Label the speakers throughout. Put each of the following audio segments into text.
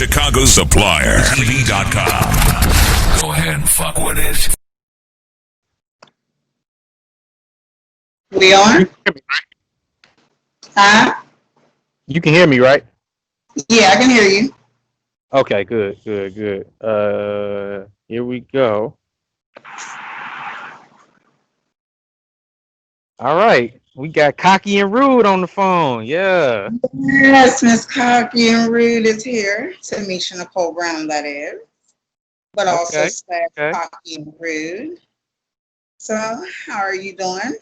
Speaker 1: Chicago supplier. TV.com. Go ahead and fuck with it.
Speaker 2: We on? Huh?
Speaker 3: You can hear me, right?
Speaker 2: Yeah, I can hear you.
Speaker 3: Okay, good. Here we go. All right, we got Cocky and Rude on the phone. Yeah.
Speaker 2: Yes, Miss Cocky and Rude is here. Tamisha Nicole Brown, that is. But also
Speaker 3: Okay.
Speaker 2: slash
Speaker 3: Okay.
Speaker 2: Cocky and Rude. So, how are you doing?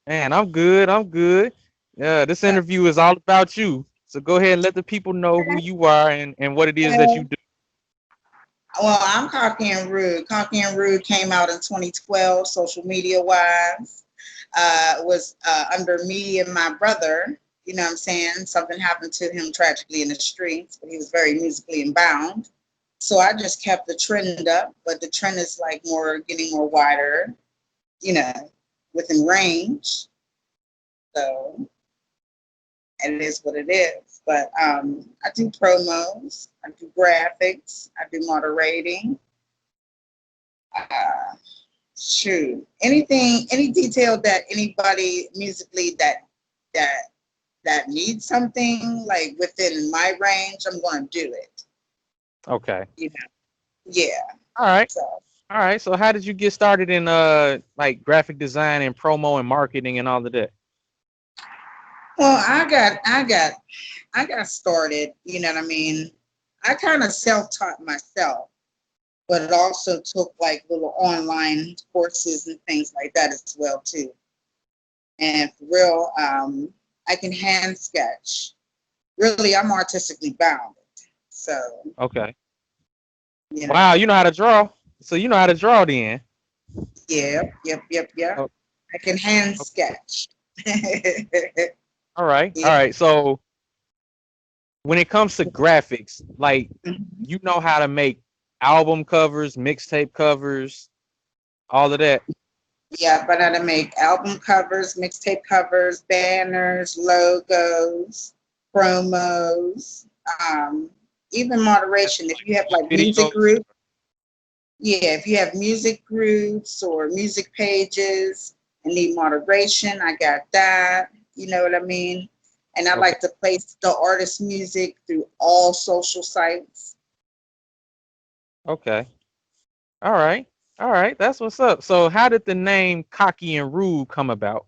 Speaker 3: Man, I'm good. Yeah, this interview is all about you. So go ahead and let the people know who you are and what it is that you do.
Speaker 2: Well, I'm Cocky and Rude. Cocky and Rude came out in 2012, social media wise. Was under me and my brother. You know what I'm saying? Something happened to him tragically in the streets, but he was very musically inbound. So I just kept the trend up, but the trend is like getting more wider, you know, within range. So it is what it is. But I do promos, I do graphics, I do moderating. Shoot, anything, any detail that anybody musically that needs something like within my range, I'm going to do it.
Speaker 3: Okay.
Speaker 2: You know, yeah.
Speaker 3: All right.
Speaker 2: So,
Speaker 3: All right. So how did you get started in like graphic design and promo and marketing and all of that?
Speaker 2: well, I got started. You know what I mean? I kind of self-taught myself, but it also took like little online courses and things like that as well too. And for real, I can hand sketch. Really, I'm artistically bound. So,
Speaker 3: Okay.
Speaker 2: you know,
Speaker 3: Wow, you know how to draw. So you know how to draw then.
Speaker 2: yep.
Speaker 3: Oh,
Speaker 2: I can hand
Speaker 3: oh,
Speaker 2: sketch.
Speaker 3: all right. All
Speaker 2: Yeah.
Speaker 3: right. So when it comes to graphics, like
Speaker 2: Mhm.
Speaker 3: you know how to make album covers, mixtape covers, all of that.
Speaker 2: Yeah, but I to make album covers, mixtape covers, banners, logos, promos, even
Speaker 3: That's
Speaker 2: moderation. If
Speaker 3: like
Speaker 2: you have like
Speaker 3: music
Speaker 2: music
Speaker 3: videos.
Speaker 2: groups, yeah, if you have music groups or music pages and need moderation, I got that. You know what I mean? And I
Speaker 3: Okay.
Speaker 2: like to place the artist music through all social sites.
Speaker 3: Okay. All right. All right. That's what's up. So how did the name Cocky and Rude come about?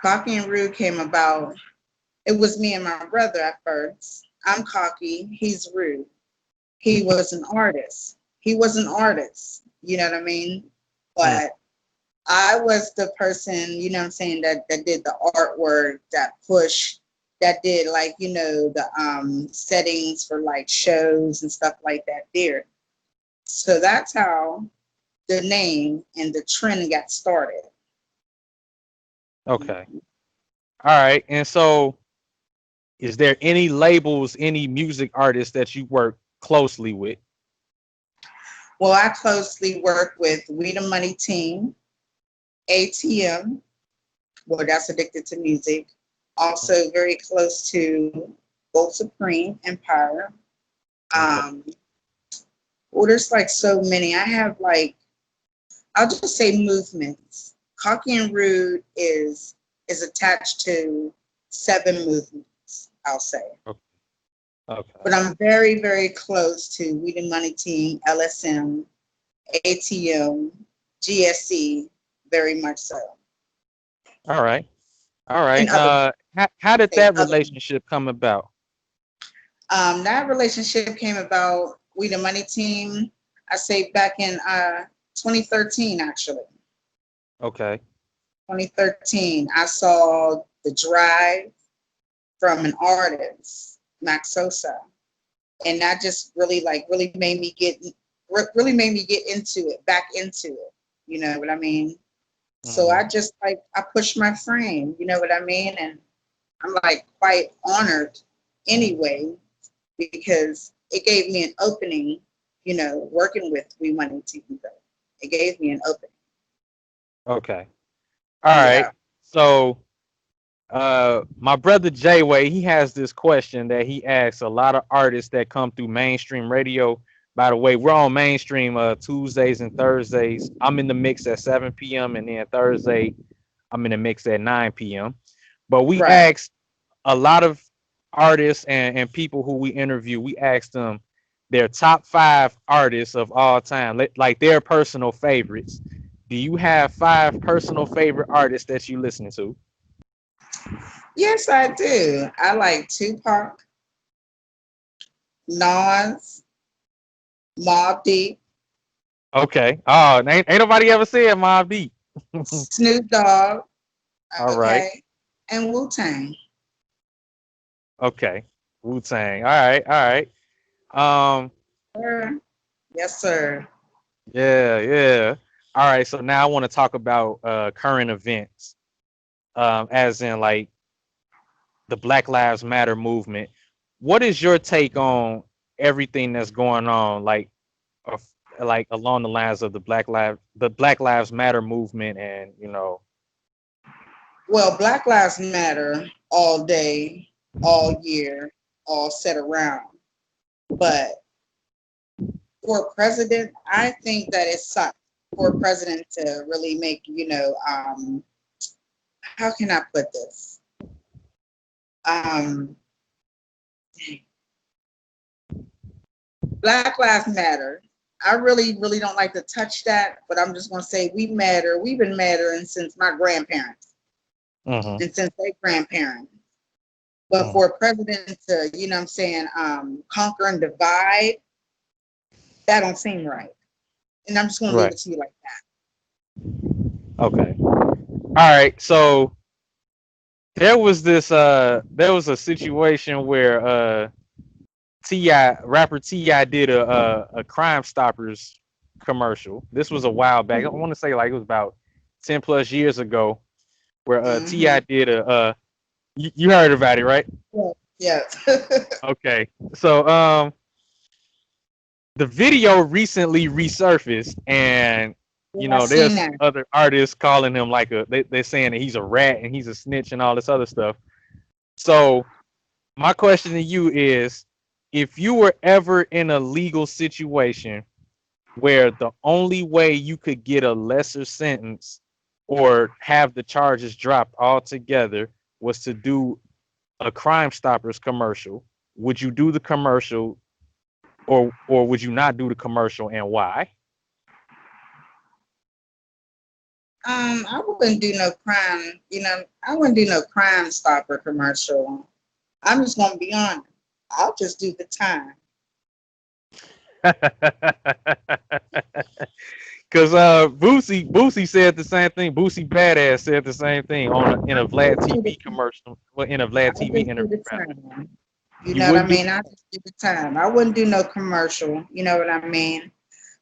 Speaker 2: Cocky and Rude came about. It was me and my brother at first. I'm cocky, he's rude. He was an artist. You know what I mean?
Speaker 3: Mm,
Speaker 2: But I was the person, you know what I'm saying, that did the artwork, that push, that did like, the settings for like shows and stuff like that there. So that's how the name and the trend got started.
Speaker 3: okay. All right. And so is there any labels, any music artists that you work closely with?
Speaker 2: Well, I closely work with We the Money Team, ATM, well, that's Addicted to Music. Also very close to Gold Supreme, Empire.
Speaker 3: Okay.
Speaker 2: Um, well, there's like so many. I have like, I'll just say movements. Cocky and Rude is attached to 7 movements, I'll say.
Speaker 3: Okay. Okay.
Speaker 2: But I'm very, very close to We the Money Team, LSM, ATM, GSC, very much so.
Speaker 3: All right. All right.
Speaker 2: And other,
Speaker 3: How did
Speaker 2: say
Speaker 3: that
Speaker 2: other.
Speaker 3: relationship come about?
Speaker 2: That relationship came about, We the Money Team, I say back in 2013, actually.
Speaker 3: Okay.
Speaker 2: 2013, I saw the drive from an artist, Max Sosa, and that just really really made me get into it, back into it. You know what I mean? So
Speaker 3: Hmm.
Speaker 2: I just like I pushed my frame. You know what I mean? And I'm like quite honored anyway because it gave me an opening. Working with We Money TV, it gave me an opening.
Speaker 3: Okay. All right.
Speaker 2: Yeah.
Speaker 3: So My brother Jayway, he has this question that he asks a lot of artists that come through mainstream radio. By the way, we're on mainstream Tuesdays and Thursdays. I'm in the mix at 7 p.m. and then Thursday I'm in the mix at 9 p.m. But we
Speaker 2: Right.
Speaker 3: ask a lot of artists and people who we interview, we ask them their top 5 artists of all time, like their personal favorites. Do you have 5 personal favorite artists that you listen to?
Speaker 2: Yes, I do. I like Tupac, Nas, Mobb Deep,
Speaker 3: Okay. Oh, ain't nobody ever said Mobb Deep.
Speaker 2: Snoop Dogg,
Speaker 3: All right.
Speaker 2: okay, and Wu Tang.
Speaker 3: Okay. Wu Tang. All right. All right. Um.
Speaker 2: Sir. Yes, sir.
Speaker 3: Yeah. Yeah. All right. So now I want to talk about current events. As in like the Black Lives Matter movement. What is your take on everything that's going on? Of, like along the lines of the Black Lives Matter movement, and
Speaker 2: Well, Black Lives Matter all day, all year, all set around. But for president, I think that it sucks for a president to really make, how can I put this? Um, Black Lives Matter. I really, really don't like to touch that, but I'm just going to say we matter. We've been mattering since my grandparents
Speaker 3: Mhm,
Speaker 2: and since their grandparents. But
Speaker 3: mhm.
Speaker 2: for a president to, conquer and divide, that don't seem right. And I'm just going to leave
Speaker 3: Right.
Speaker 2: it to you like
Speaker 3: Okay. All right. So there was a situation where Ti rapper Ti did a Crime Stoppers commercial. This was a while back. I want to say like it was about 10 plus years ago, where
Speaker 2: that.
Speaker 3: Ti did you heard about it, right?
Speaker 2: Yes.
Speaker 3: Okay. So the video recently resurfaced, and
Speaker 2: I seen
Speaker 3: there's
Speaker 2: that.
Speaker 3: other artists calling him like they're saying that he's a rat and he's a snitch and all this other stuff. So my question to you is, if you were ever in a legal situation where the only way you could get a lesser sentence or have the charges dropped altogether was to do a Crime Stoppers commercial, would you do the commercial, or would you not do the commercial, and why?
Speaker 2: I wouldn't do no crime, I wouldn't do no Crime Stopper commercial. I'm just gonna be honest. I'll just do the time.
Speaker 3: Because Boosie said the same thing. Boosie Badass said the same thing in a Vlad TV commercial. Well, in a Vlad
Speaker 2: I'll
Speaker 3: TV
Speaker 2: just do
Speaker 3: interview,
Speaker 2: the
Speaker 3: rather.
Speaker 2: time. You
Speaker 3: You
Speaker 2: know what I
Speaker 3: wouldn't do.
Speaker 2: mean? I'll just do the time. I wouldn't do no commercial, you know what I mean?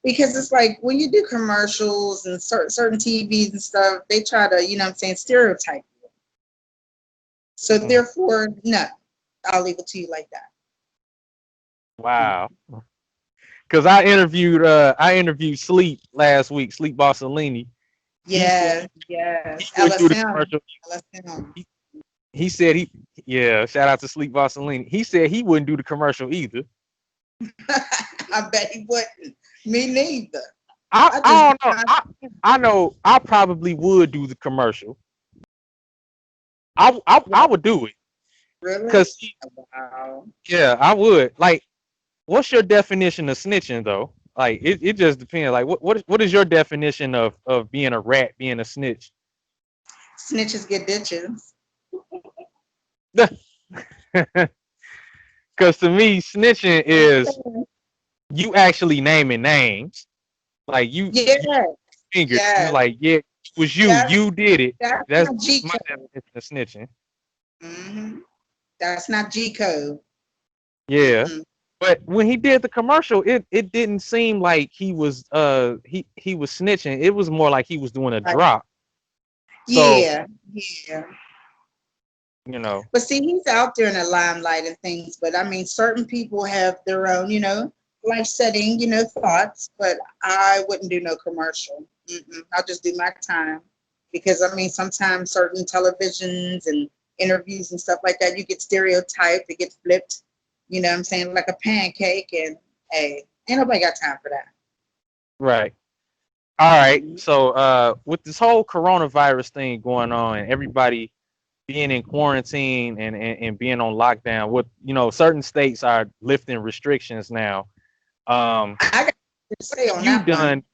Speaker 2: Because it's like when you do commercials and certain TVs and stuff, they try to, stereotype you. So
Speaker 3: Mm,
Speaker 2: therefore, no, I'll leave it to you like that.
Speaker 3: wow. Because I interviewed Sleep last week. Sleep Barcelini. He said
Speaker 2: Yes,
Speaker 3: he
Speaker 2: yes.
Speaker 3: wouldn't do the
Speaker 2: LSM.
Speaker 3: commercial.
Speaker 2: LSM.
Speaker 3: He, he said he yeah. Shout out to Sleep Barcelini. He said he wouldn't do the commercial either.
Speaker 2: I bet he wouldn't. Me neither.
Speaker 3: I
Speaker 2: I just
Speaker 3: I
Speaker 2: do
Speaker 3: don't know.
Speaker 2: my
Speaker 3: I know I probably would do the commercial. I
Speaker 2: what?
Speaker 3: would do it
Speaker 2: Really?
Speaker 3: because
Speaker 2: Wow.
Speaker 3: yeah, I would. Like, what's your definition of snitching though? Like, it just depends. Like, what is your definition of being a rat, being a snitch?
Speaker 2: Snitches get ditches.
Speaker 3: Because to me, snitching is you actually naming names. Like you
Speaker 2: Yeah,
Speaker 3: fingered. You
Speaker 2: yes.
Speaker 3: like, yeah, it was you.
Speaker 2: That's
Speaker 3: You did it.
Speaker 2: that's
Speaker 3: That's
Speaker 2: not G
Speaker 3: my
Speaker 2: code.
Speaker 3: definition of snitching.
Speaker 2: That's not G code.
Speaker 3: Yeah.
Speaker 2: Mm-mm.
Speaker 3: But when he did the commercial, it didn't seem like he was snitching. It was more like he was doing a
Speaker 2: Like,
Speaker 3: drop. So,
Speaker 2: yeah, yeah.
Speaker 3: you know,
Speaker 2: But see, he's out there in the limelight and things. But I mean, certain people have their own, life setting, thoughts. But I wouldn't do no commercial. I'll just do my time because I mean, sometimes certain televisions and interviews and stuff like that. You get stereotyped, it gets flipped, you know what I'm saying, like a pancake. And hey, ain't nobody got time for that.
Speaker 3: Right. All right. So with this whole coronavirus thing going on and everybody being in quarantine and being on lockdown, with certain states are lifting restrictions now.
Speaker 2: I got to say on
Speaker 3: You
Speaker 2: that one.
Speaker 3: done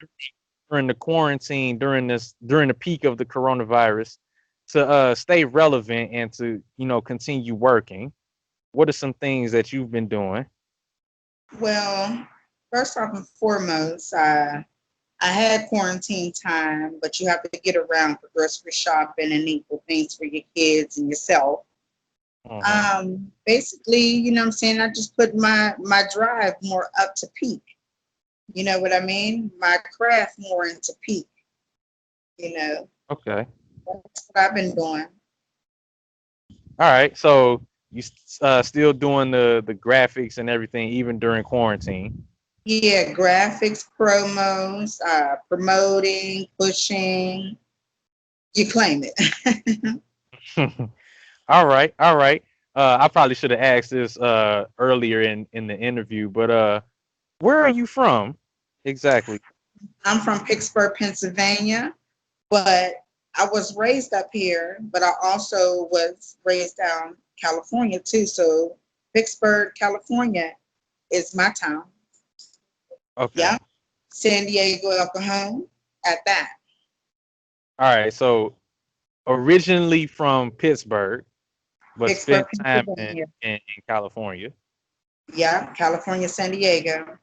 Speaker 3: during the quarantine during the peak of the coronavirus to stay relevant and to continue working? What are some things that you've been doing?
Speaker 2: Well, first off and foremost, I had quarantine time, but you have to get around for grocery shopping and equal things for your kids and yourself. Basically, you know what I'm saying, I just put my drive more up to peak. You know what I mean? My craft more into peak.
Speaker 3: Okay.
Speaker 2: That's what I've been doing.
Speaker 3: All right. So you still doing the graphics and everything even during quarantine?
Speaker 2: Yeah, graphics, promos, promoting, pushing. You claim it.
Speaker 3: All right. All right. I probably should have asked this earlier in the interview, but where are you from exactly?
Speaker 2: I'm from Pittsburgh, Pennsylvania, but I was raised up here, but I also was raised down California too. So Pittsburgh, California is my town.
Speaker 3: Okay.
Speaker 2: Yeah. San Diego, El Cajon at that.
Speaker 3: All right. So originally from Pittsburgh, but
Speaker 2: Pittsburgh,
Speaker 3: spent time
Speaker 2: Pennsylvania.
Speaker 3: in California.
Speaker 2: Yeah, California, San Diego.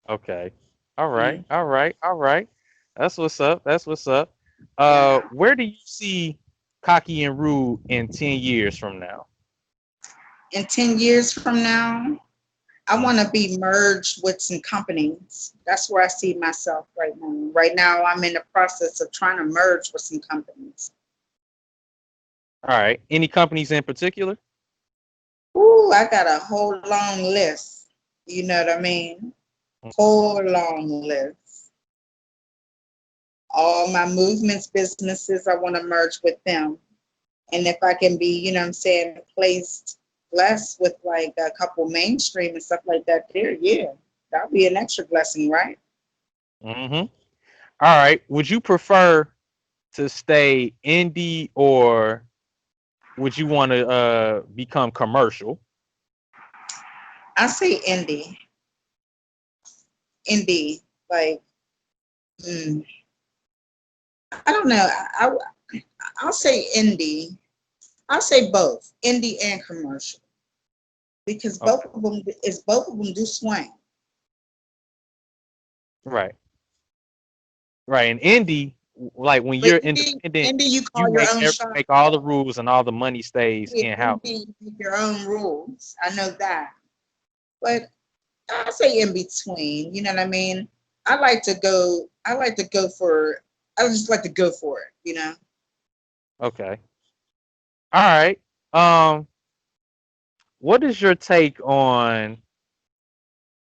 Speaker 3: Okay. All
Speaker 2: Mm.
Speaker 3: right. All right. All right. That's what's up. That's what's up.
Speaker 2: Yeah.
Speaker 3: Where do you see Cocky and Rude in 10 years from now?
Speaker 2: In 10 years from now, I want to be merged with some companies. That's where I see myself right now. Right now, I'm in the process of trying to merge with some companies.
Speaker 3: All right. Any companies in particular?
Speaker 2: Ooh, I got a whole long list. You know what I mean? Whole long list. All my movements businesses, I want to merge with them. And if I can be, you know what I'm saying, placed less with like a couple mainstream and stuff like that there, yeah, that'll be an extra blessing, right?
Speaker 3: Mm-hmm. All right. Would you prefer to stay indie or would you want to become commercial?
Speaker 2: I say indie. Indie. Like, I don't know. I'll say indie. I'll say both, indie and commercial, because
Speaker 3: Okay.
Speaker 2: both of them do swing.
Speaker 3: Right. Right. And indie, like when
Speaker 2: But
Speaker 3: you're independent,
Speaker 2: indie, you
Speaker 3: you
Speaker 2: call your
Speaker 3: make
Speaker 2: own shot.
Speaker 3: make all the rules and all the money stays
Speaker 2: Yeah,
Speaker 3: in house.
Speaker 2: indie, you make your own rules. I know that, but I say in between. You know what I mean? I like to go. I like to go for. I just like to go for it. You know.
Speaker 3: Okay. All right. Um, what is your take on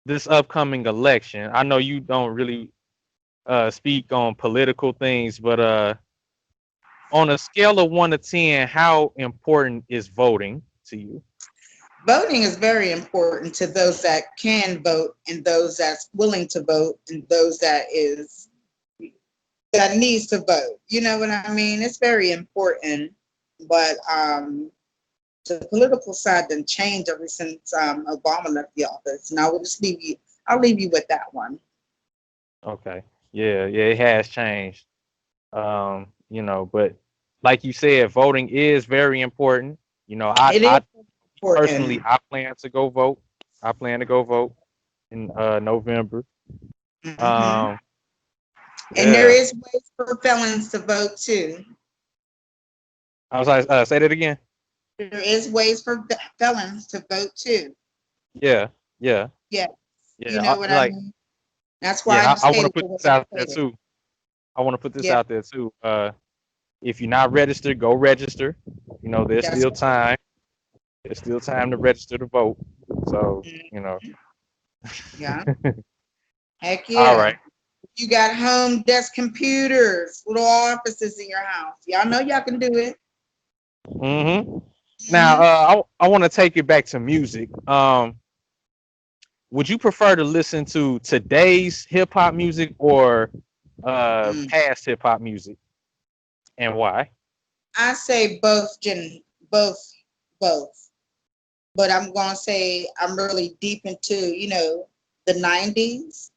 Speaker 3: this upcoming election? I know you don't really speak on political things, but on a scale of 1 to 10, how important is voting to you?
Speaker 2: Voting is very important to those that can vote and those that's willing to vote and those that needs to vote. You know what I mean? It's very important, but the political side didn't change ever since Obama left the office. And I will just leave you. I'll leave you with that one.
Speaker 3: Okay. Yeah, yeah, it has changed. But like you said, voting is very important.
Speaker 2: It is
Speaker 3: I personally,
Speaker 2: important.
Speaker 3: I plan to go vote. I plan to go vote in November.
Speaker 2: Hmm.
Speaker 3: Um,
Speaker 2: And there
Speaker 3: yeah.
Speaker 2: is ways for felons to vote too.
Speaker 3: I was like, say that again.
Speaker 2: There is ways for felons to vote too.
Speaker 3: Yeah, yeah,
Speaker 2: Yes, you
Speaker 3: yeah.
Speaker 2: know what I
Speaker 3: Like,
Speaker 2: mean. That's why I
Speaker 3: yeah, I want to
Speaker 2: stated
Speaker 3: put
Speaker 2: the way
Speaker 3: this
Speaker 2: I
Speaker 3: out there
Speaker 2: stated.
Speaker 3: too. I want to put this
Speaker 2: Yeah,
Speaker 3: out there too. If you're not registered, go register. There's
Speaker 2: that's
Speaker 3: still time. There's still time to register to vote. So,
Speaker 2: mhm. Yeah. Heck
Speaker 3: all
Speaker 2: yeah.
Speaker 3: right.
Speaker 2: You got home desk computers, little offices in your house. Y'all know y'all can do it.
Speaker 3: Mm-hmm. Now, I want to take it back to music. Would you prefer to listen to today's hip hop music or
Speaker 2: Mm.
Speaker 3: past hip hop music, and why?
Speaker 2: I say both, both, both. But I'm gonna say I'm really deep into, the '90s.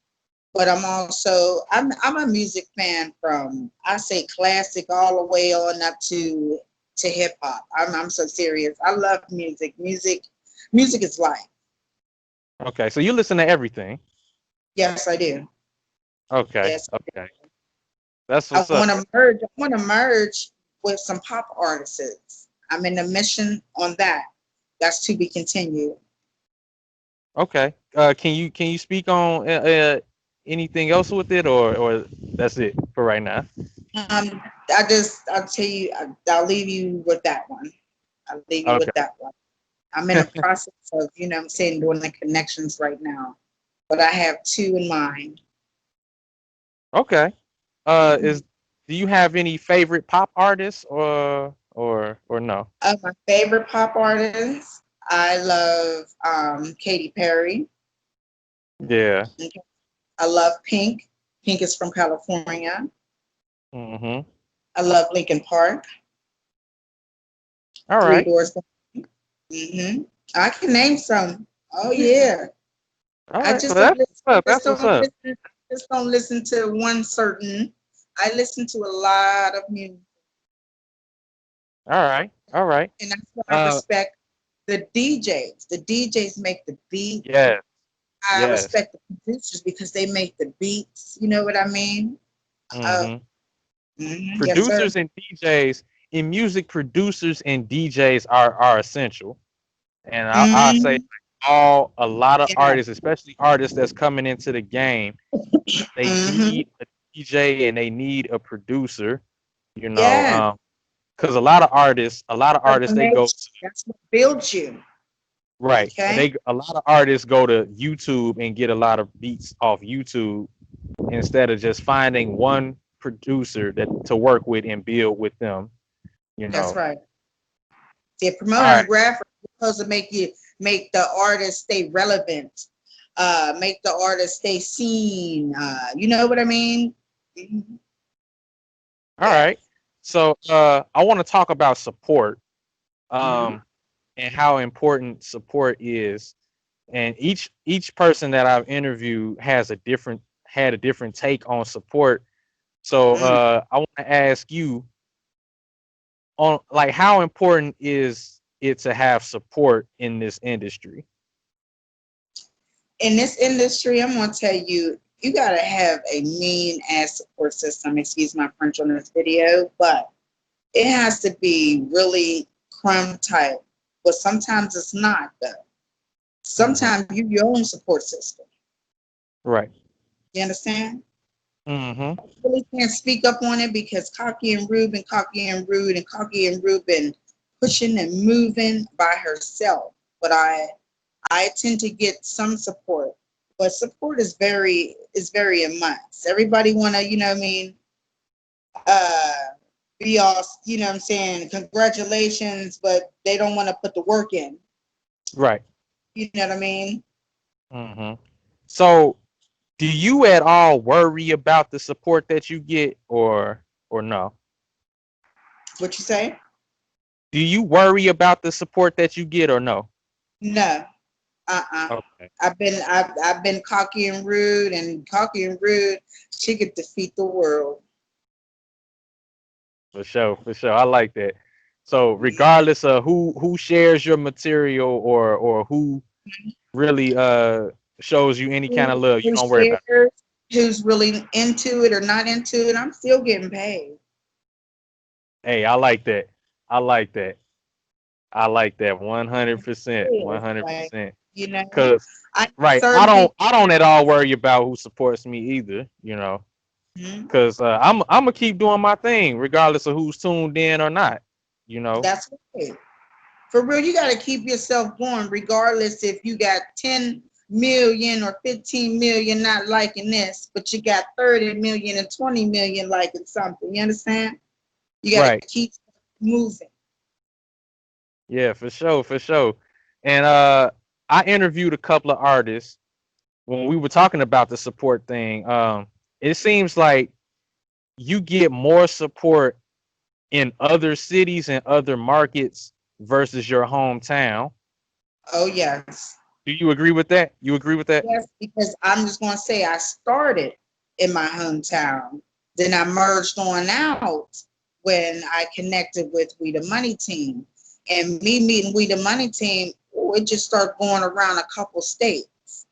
Speaker 2: But I'm a music fan from, I say, classic all the way on up to hip hop. I'm so serious. I love music. Music is life.
Speaker 3: Okay, so you listen to everything.
Speaker 2: Yes, I do.
Speaker 3: Okay,
Speaker 2: Yes,
Speaker 3: okay, that's
Speaker 2: I
Speaker 3: what's up.
Speaker 2: want to merge. I want to merge with some pop artists. I'm in a mission on that. That's to be continued.
Speaker 3: Okay, can you speak on anything else with it, or that's it for right now?
Speaker 2: I'll tell you, I'll leave you with that one. I'll leave you with
Speaker 3: Okay,
Speaker 2: that one. I'm in the process of, what I'm saying, doing the connections right now, but I have two in mind.
Speaker 3: okay. Is Do you have any favorite pop artists or no?
Speaker 2: My favorite pop artists, I love Katy Perry.
Speaker 3: Yeah.
Speaker 2: Okay. I love Pink. Pink is from California.
Speaker 3: Mm-hmm.
Speaker 2: I love Linkin Park.
Speaker 3: All
Speaker 2: Three
Speaker 3: right.
Speaker 2: Doors Down. I can name some. Oh yeah.
Speaker 3: All
Speaker 2: I
Speaker 3: right.
Speaker 2: just
Speaker 3: So
Speaker 2: don't
Speaker 3: that's
Speaker 2: listen.
Speaker 3: what's up.
Speaker 2: Just
Speaker 3: That's what's
Speaker 2: don't
Speaker 3: up.
Speaker 2: listen. Just don't listen to one certain. I listen to a lot of music,
Speaker 3: All right. All right.
Speaker 2: and that's what I
Speaker 3: Uh,
Speaker 2: respect. The DJs. The DJs make the beat.
Speaker 3: yes.
Speaker 2: I
Speaker 3: Yes.
Speaker 2: respect the producers because they make the beats. You know what I mean? Uh,
Speaker 3: Mm-hmm.
Speaker 2: yes, sir.
Speaker 3: Producers and DJs in music, producers and DJs are essential. And I say
Speaker 2: Mm-hmm.
Speaker 3: a lot of
Speaker 2: Yeah.
Speaker 3: artists, especially artists that's coming into the game, they
Speaker 2: Mm-hmm.
Speaker 3: need a DJ and they need a producer, you know,
Speaker 2: Yeah.
Speaker 3: because a lot of artists they go to,
Speaker 2: That's what builds you.
Speaker 3: right.
Speaker 2: Okay.
Speaker 3: A lot of artists go to YouTube and get a lot of beats off YouTube instead of just finding one producer that to work with and build with them, you
Speaker 2: That's
Speaker 3: know.
Speaker 2: right. The
Speaker 3: All
Speaker 2: promoter
Speaker 3: right.
Speaker 2: and graphic is supposed to make the artist stay relevant, make the artist stay seen. You know what I mean? Mhm.
Speaker 3: All
Speaker 2: Yeah.
Speaker 3: right. So I want to talk about support.
Speaker 2: Mm-hmm.
Speaker 3: And how important support is. And each person that I've interviewed had a different take on support. So
Speaker 2: Mm.
Speaker 3: I want to ask you on like how important is it to have support in this industry?
Speaker 2: In this industry, I'm gonna tell you, you gotta have a mean ass support system. Excuse my French on this video, but it has to be really crumb tight. But sometimes it's not though.
Speaker 3: Hmm.
Speaker 2: Sometimes you your own support system.
Speaker 3: Right.
Speaker 2: You understand?
Speaker 3: Hmm.
Speaker 2: Really can't speak up on it because Cocky and Rude and Cocky and Rude been pushing and moving by herself. But I tend to get some support. But support is very a must. Everybody wanna, what I mean, uh be all, what I'm saying, congratulations, but they don't want to put the work in.
Speaker 3: Right.
Speaker 2: You know what I mean?
Speaker 3: Hmm. So do you at all worry about the support that you get or no?
Speaker 2: What you say?
Speaker 3: Do you worry about the support that you get or no?
Speaker 2: No. Uh-uh.
Speaker 3: Okay.
Speaker 2: I've been Cocky and Rude, she could defeat the world.
Speaker 3: For sure, for sure. I like that. So
Speaker 2: Mhm.
Speaker 3: regardless of who shares your material or who really shows you any kind of love, you
Speaker 2: Who
Speaker 3: don't worry about
Speaker 2: shares, who's really into it or not into it, I'm still getting paid.
Speaker 3: it. Hey, I like that. I like that. I like that 100%.
Speaker 2: Yes, like,
Speaker 3: 100%.
Speaker 2: you know,
Speaker 3: Cause
Speaker 2: I know
Speaker 3: right, I
Speaker 2: certain
Speaker 3: don't
Speaker 2: people.
Speaker 3: I don't at all worry about who supports me either, you know.
Speaker 2: Mhm.
Speaker 3: Cause I'm gonna keep doing my thing regardless of who's tuned in or not, you know.
Speaker 2: That's okay. For real, you got to keep yourself going, regardless if you got 10 million or 15 million not liking this, but you got 30 million and 20 million liking something. You understand? You got to
Speaker 3: Right.
Speaker 2: keep moving.
Speaker 3: Yeah, for sure, for sure. And I interviewed a couple of artists when we were talking about the support thing. It seems like you get more support in other cities and other markets versus your hometown.
Speaker 2: Oh yes.
Speaker 3: Do you agree with that? You agree with that?
Speaker 2: Yes, because I'm just going to say I started in my hometown. Then I merged on out when I connected with We the Money Team. And me meeting We the Money Team, oh, it just started going around a couple states.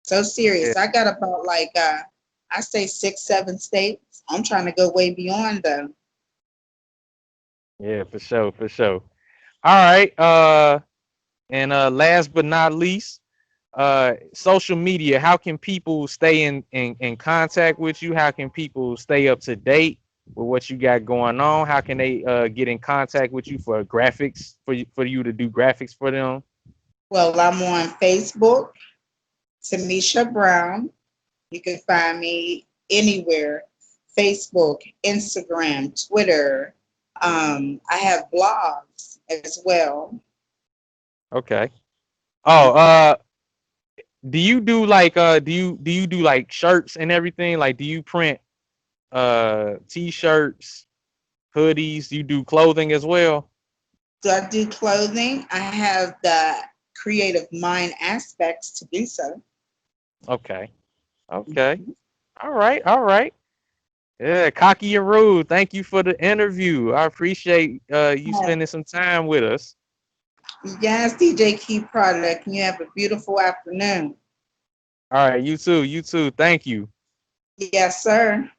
Speaker 2: So
Speaker 3: Yeah,
Speaker 2: serious. I got about like, I say 6, 7 states. I'm trying to go way beyond them.
Speaker 3: yeah, for sure, for sure. All right. And last but not least, social media. How can people stay in contact with you? How can people stay up to date with what you got going on? How can they get in contact with you for graphics for you to do graphics for them?
Speaker 2: Well, I'm on Facebook, Tamisha Brown. You can find me anywhere. Facebook, Instagram, Twitter. I have blogs as well.
Speaker 3: Okay. Oh, do you do like do you do like shirts and everything? Like do you print t-shirts, hoodies? You do clothing as well?
Speaker 2: Do I do clothing? I have the creative mind aspects to do so.
Speaker 3: Okay. Okay. All right. All right. Yeah, Cocky and Rude, thank you for the interview. I appreciate you spending some time with us.
Speaker 2: Yes, DJ Key Product. You have a beautiful afternoon.
Speaker 3: All right, you too. You too. Thank you.
Speaker 2: Yes, sir.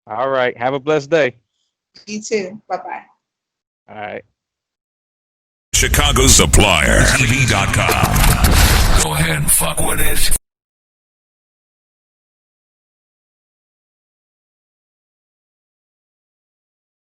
Speaker 3: All right. Have a blessed day.
Speaker 2: You too. Bye bye.
Speaker 3: All right.
Speaker 1: Chicago Supplier TV.com. Go ahead and fuck with it.